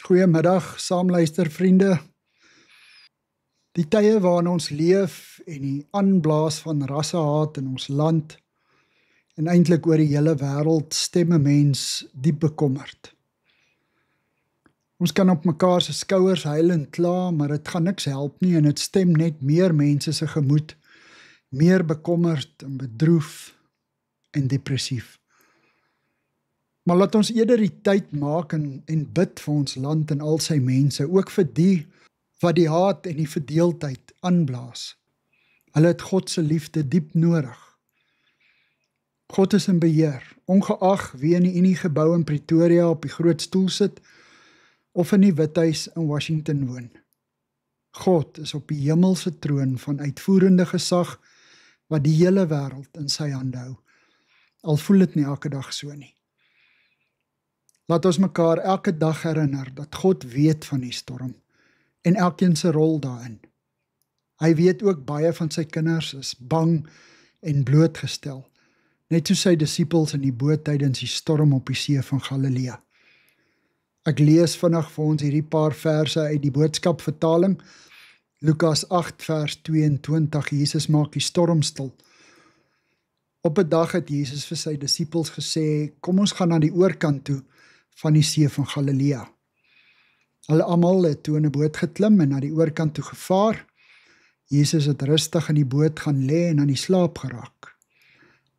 Goeiemiddag, saamluister vriende. Die tye waarin ons leef en die aanblaas van rassehaat in ons land en eintlik oor die hele wêreld stem 'n mens diep bekommerd. Ons kan op mekaar se skouers huil en kla, maar dit gaan niks help nie en dit stem net meer mense se gemoed, meer bekommerd en bedroef en depressief. Maar laat ons eerder die tyd maak en bid vir ons land en al sy mense, ook vir die wat die haat en die verdeeldheid aanblaas. Hulle het God se liefde diep nodig. God is in beheer, ongeag wie in die Uniegebou in Pretoria op die groot stoel sit of in die Withuis in Washington woon. God is op die hemelse troon van uitvoerende gesag wat die hele wêreld in sy hande hou. Al voel dit nie elke dag so nie. Laat ons mekaar elke dag herinner dat God weet van die storm en elkeen se rol daarin. Hy weet ook baie van sy kinders is bang en blootgestel, net soos sy disippels in die boot tydens die storm op die see van Galilea. Ek lees vandag vir ons hierdie paar verse uit die boodskap vertaling, Lukas 8 vers 22, Jesus maak die storm stil. Op 'n dag het Jesus vir sy disippels gesê, kom ons gaan na die oorkant toe van die see van Galilea. Hulle almal het toe in 'n boot geklim en na die oorkant toe gevaar. Jesus het rustig in die boot gaan lê en aan die slaap geraak.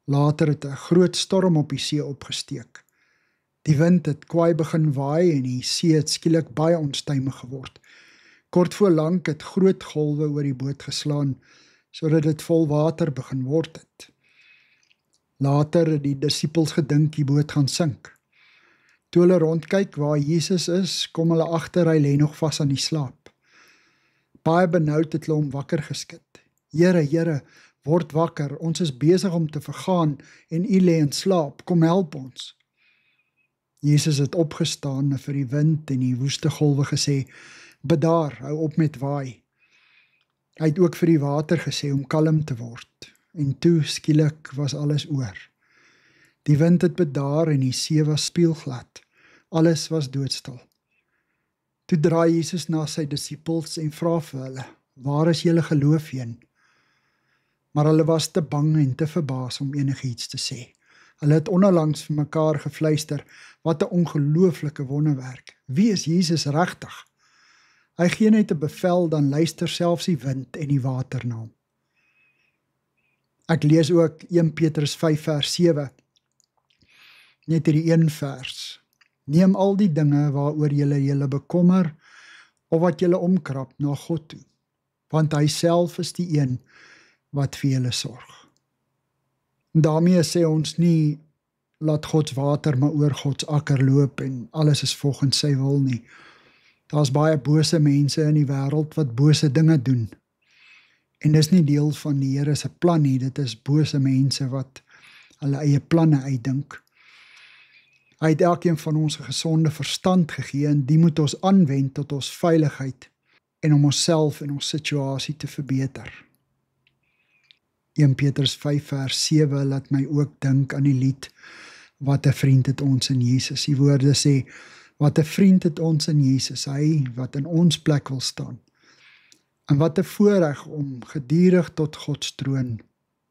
Later het 'n groot storm op die see opgesteek. Die wind het kwaai begin waai en die see het skielik baie onstuimig geword. Kort voor lank het groot golwe oor die boot geslaan, sodat dit vol water begin word het. Later het die disippels gedink die boot gaan sink. Toe hulle rondkyk waar Jesus is, kom hulle agter hy lê nog vas aan die slaap. Baie benoud het hulle hom wakker geskit. Here, Here, word wakker, ons is besig om te vergaan en u lê in slaap, kom help ons. Jesus het opgestaan en vir die wind en die woeste golwe gesê, bedaar, hou op met waai. Hy het ook vir die water gesê om kalm te word. En toe skielik was alles oor. Die wind het bedaar en die see was spieelglad. Alles was doodstil. Toe draai Jesus na sy disippels en vra vir hulle, waar is julle geloof heen? Maar hulle was te bang en te verbaas om enigiets te sê. Hulle het onderlangs vir mekaar gefluister, wat 'n ongelooflike wonderwerk. Wie is Jesus regtig? Hy gee net 'n bevel, dan luister selfs die wind en die water na hom. Ek lees ook 1 Petrus 5 vers 7, net hierdie een vers. Neem al die dinge waaroor julle bekommer, of wat julle omkrap na God toe, want hy self is die een wat vir julle sorg. Daarmee sê ons nie, laat Gods water maar oor Gods akker loop en alles is volgens sy wil nie. Daar's baie bose mense in die wêreld wat bose dinge doen. En dis nie deel van die Here se plan nie, dit is bose mense wat hulle eie planne uitdink. Hy het elkeen van ons 'n gesonde verstand gegee en die moet ons aanwend tot ons veiligheid en om onsself en ons situasie te verbeter. 1 Petrus 5 vers 7 laat my ook dink aan die lied, wat 'n vriend het ons in Jesus. Die woorde sê, wat 'n vriend het ons in Jesus, hy wat in ons plek wil staan. En wat 'n voorreg om gedurig tot Gods troon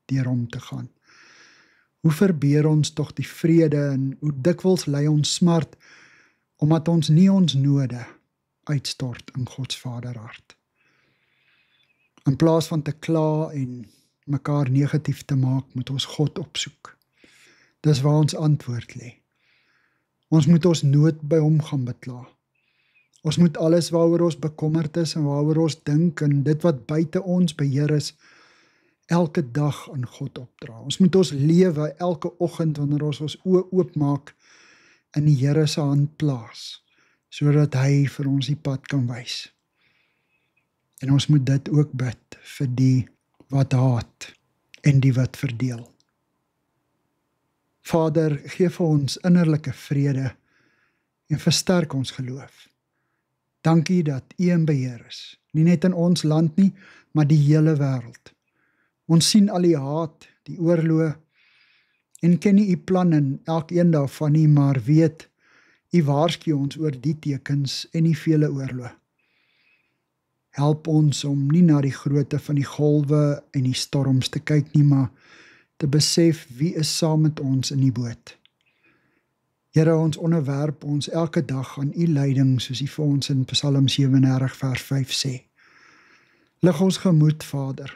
deur hom te gaan. Hoe verbeer ons tog die vrede en hoe dikwels lei ons smart, omdat ons nie ons node uitstort in Gods Vaderhart. In plaas van te kla en mekaar negatief te maak, moet ons God opsoek. Dis waar ons antwoord lê. Ons moet ons nood by hom gaan bekla. Ons moet alles waaroor ons bekommerd is en waaroor ons dink en dit wat buite ons beheer is, elke dag aan God opdra. Ons moet ons lewe elke oggend wanneer ons oë oopmaak in die Here se hand plaas, sodat hy vir ons die pad kan wys. En ons moet dit ook bid vir die wat haat en die wat verdeel. Vader, gee vir ons innerlike vrede en versterk ons geloof. Dankie dat U in beheer is, nie net in ons land nie, maar die hele wêreld. Ons sien al die haat, die oorloë, en ken nie U plan in elkeen daarvan nie, maar weet, U waarsku ons oor die tekens en die vele oorloë. Help ons om nie na die grootte van die golwe en die storms te kyk nie, maar te besef wie is saam met ons in die boot. Here, ons onderwerp ons elke dag aan U leiding, soos U vir ons in Psalm 37 vers 5 sê. Lig ons gemoed, Vader,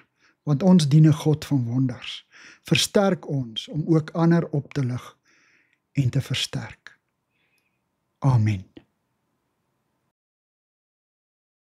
want ons dien 'n God van wonders. Versterk ons om ook ander op te lig en te versterk. Amen.